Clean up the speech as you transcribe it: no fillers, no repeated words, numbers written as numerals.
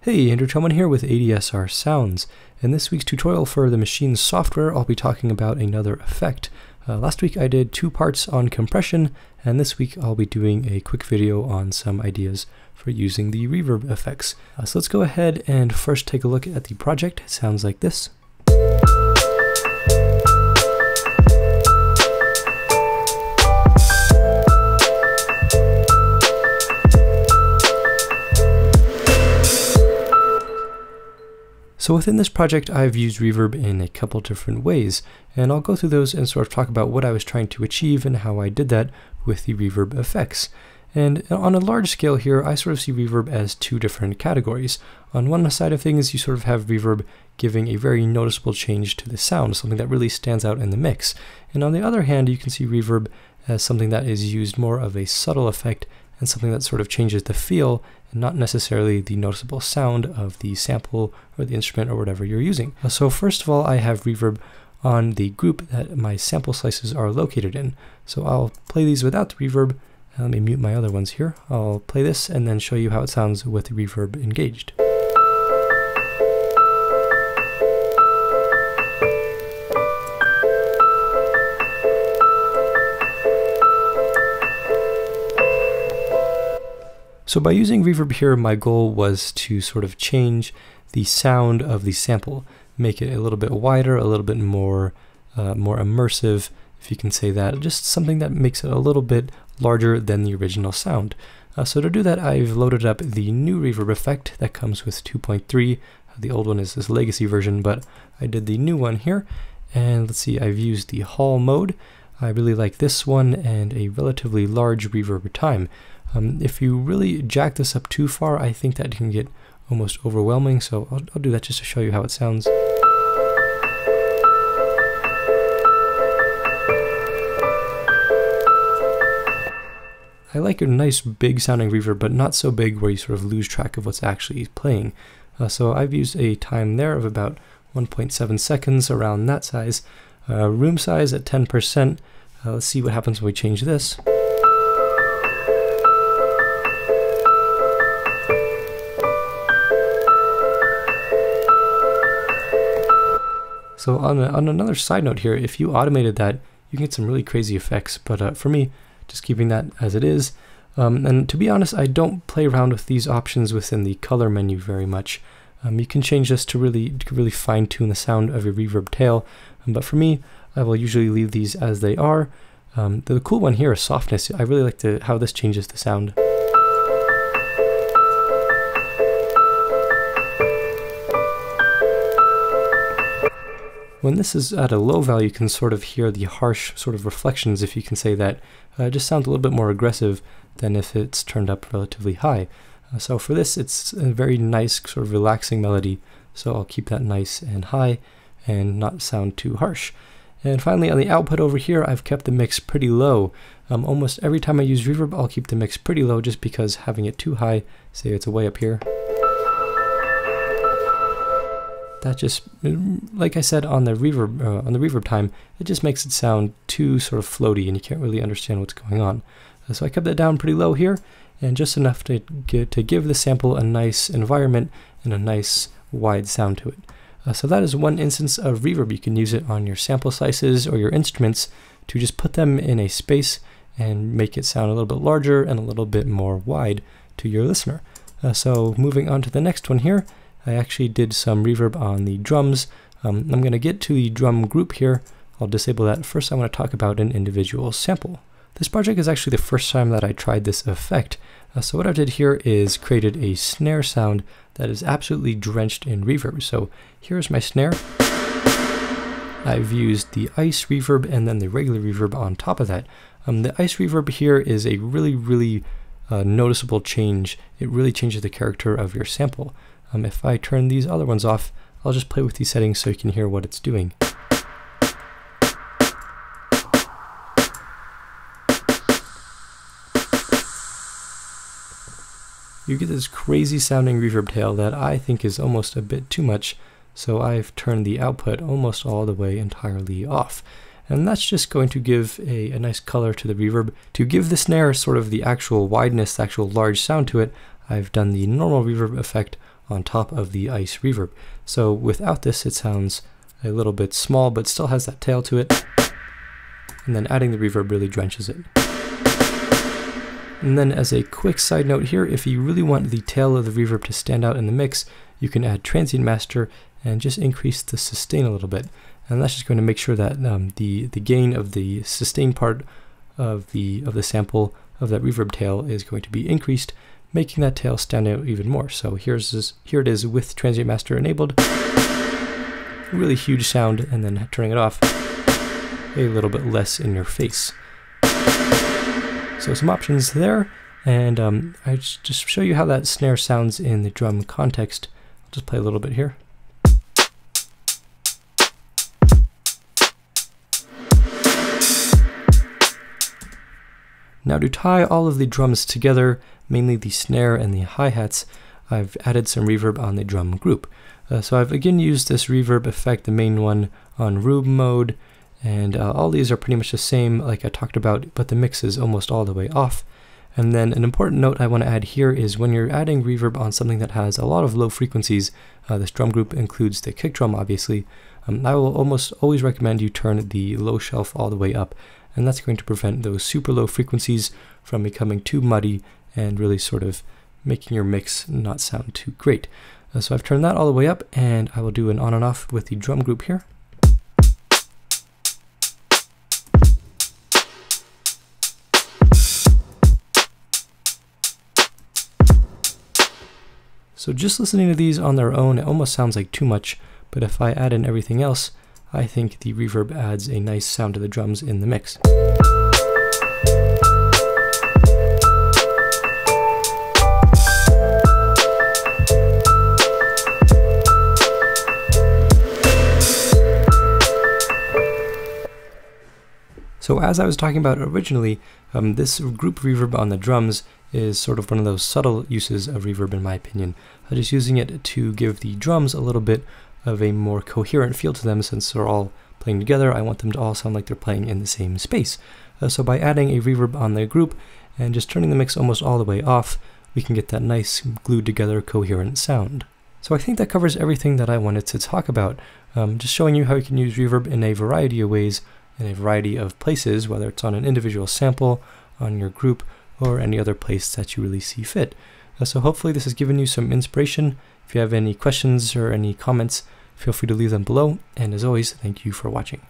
Hey, Andrew Choman here with ADSR Sounds. In this week's tutorial for the Maschine software, I'll be talking about another effect. Last week I did 2 parts on compression, and this week I'll be doing a quick video on some ideas for using the reverb effects. So let's go ahead and first take a look at the project. It sounds like this. So within this project, I've used reverb in a couple different ways, and I'll go through those and sort of talk about what I was trying to achieve and how I did that with the reverb effects. And on a large scale here, I sort of see reverb as 2 different categories. On one side of things, you sort of have reverb giving a very noticeable change to the sound, something that really stands out in the mix. And on the other hand, you can see reverb as something that is used more of a subtle effect and something that sort of changes the feel and not necessarily the noticeable sound of the sample or the instrument or whatever you're using. So first of all, I have reverb on the group that my sample slices are located in. So I'll play these without the reverb. Let me mute my other ones here. I'll play this and then show you how it sounds with the reverb engaged. So by using reverb here, my goal was to sort of change the sound of the sample, make it a little bit wider, a little bit more immersive, if you can say that, just something that makes it a little bit larger than the original sound. So to do that, I've loaded up the new reverb effect that comes with 2.3. The old one is this legacy version, but I did the new one here. And let's see, I've used the Hall mode. I really like this one and a relatively large reverb time. If you really jack this up too far, I think that can get almost overwhelming, so I'll do that just to show you how it sounds. I like a nice big sounding reverb, but not so big where you sort of lose track of what's actually playing. So I've used a time there of about 1.7 seconds, around that size. Room size at 10%. Let's see what happens when we change this. So on another side note here, if you automated that, you can get some really crazy effects. But for me, just keeping that as it is. And to be honest, I don't play around with these options within the color menu very much. You can change this to really fine tune the sound of your reverb tail. But for me, I will usually leave these as they are. The cool one here is softness. I really like how this changes the sound. When this is at a low value, you can sort of hear the harsh sort of reflections, if you can say that. It just sounds a little bit more aggressive than if it's turned up relatively high. So for this, it's a very nice sort of relaxing melody. So I'll keep that nice and high and not sound too harsh. And finally, on the output over here, I've kept the mix pretty low. Almost every time I use reverb, I'll keep the mix pretty low just because having it too high, say it's way up here, that just, like I said on the reverb time, it just makes it sound too sort of floaty and you can't really understand what's going on. So I kept that down pretty low here, and just enough to give the sample a nice environment and a nice wide sound to it. So that is one instance of reverb. You can use it on your sample slices or your instruments to just put them in a space and make it sound a little bit larger and a little bit more wide to your listener. So moving on to the next one here, I actually did some reverb on the drums. I'm going to get to the drum group here. I'll disable that. First, I want to talk about an individual sample. This project is actually the first time that I tried this effect. So what I did here is created a snare sound that is absolutely drenched in reverb. So here's my snare. I've used the ice reverb and then the regular reverb on top of that. The ice reverb here is a really noticeable change. It really changes the character of your sample. If I turn these other ones off, I'll just play with these settings so you can hear what it's doing. You get this crazy sounding reverb tail that I think is almost a bit too much, so I've turned the output almost all the way entirely off. And that's just going to give a nice color to the reverb. To give the snare sort of the actual wideness, the actual large sound to it, I've done the normal reverb effect on top of the ice reverb. So without this, it sounds a little bit small, but still has that tail to it. And then adding the reverb really drenches it. And then as a quick side note here, if you really want the tail of the reverb to stand out in the mix, you can add transient master and just increase the sustain a little bit. And that's just going to make sure that the gain of the sustain part of the sample of that reverb tail is going to be increased, making that tail stand out even more. So here it is with transient master enabled. Really huge sound, and then turning it off, a little bit less in your face. So some options there, and I just show you how that snare sounds in the drum context. I'll just play a little bit here. Now to tie all of the drums together, mainly the snare and the hi-hats, I've added some reverb on the drum group. So I've again used this reverb effect, the main one, on Rube mode, and all these are pretty much the same like I talked about, but the mix is almost all the way off. And then an important note I want to add here is when you're adding reverb on something that has a lot of low frequencies, this drum group includes the kick drum obviously, I will almost always recommend you turn the low shelf all the way up, and that's going to prevent those super low frequencies from becoming too muddy and really sort of making your mix not sound too great. So I've turned that all the way up, and I will do an on and off with the drum group here. So just listening to these on their own, it almost sounds like too much, but if I add in everything else, I think the reverb adds a nice sound to the drums in the mix. So as I was talking about originally, this group reverb on the drums is sort of one of those subtle uses of reverb in my opinion. I'm just using it to give the drums a little bit of a more coherent feel to them. Since they're all playing together, I want them to all sound like they're playing in the same space. So by adding a reverb on the group and just turning the mix almost all the way off, we can get that nice glued together coherent sound. So I think that covers everything that I wanted to talk about. Just showing you how you can use reverb in a variety of ways, in a variety of places, whether it's on an individual sample, on your group, or any other place that you really see fit. So hopefully this has given you some inspiration. If you have any questions or any comments, feel free to leave them below. And as always, thank you for watching.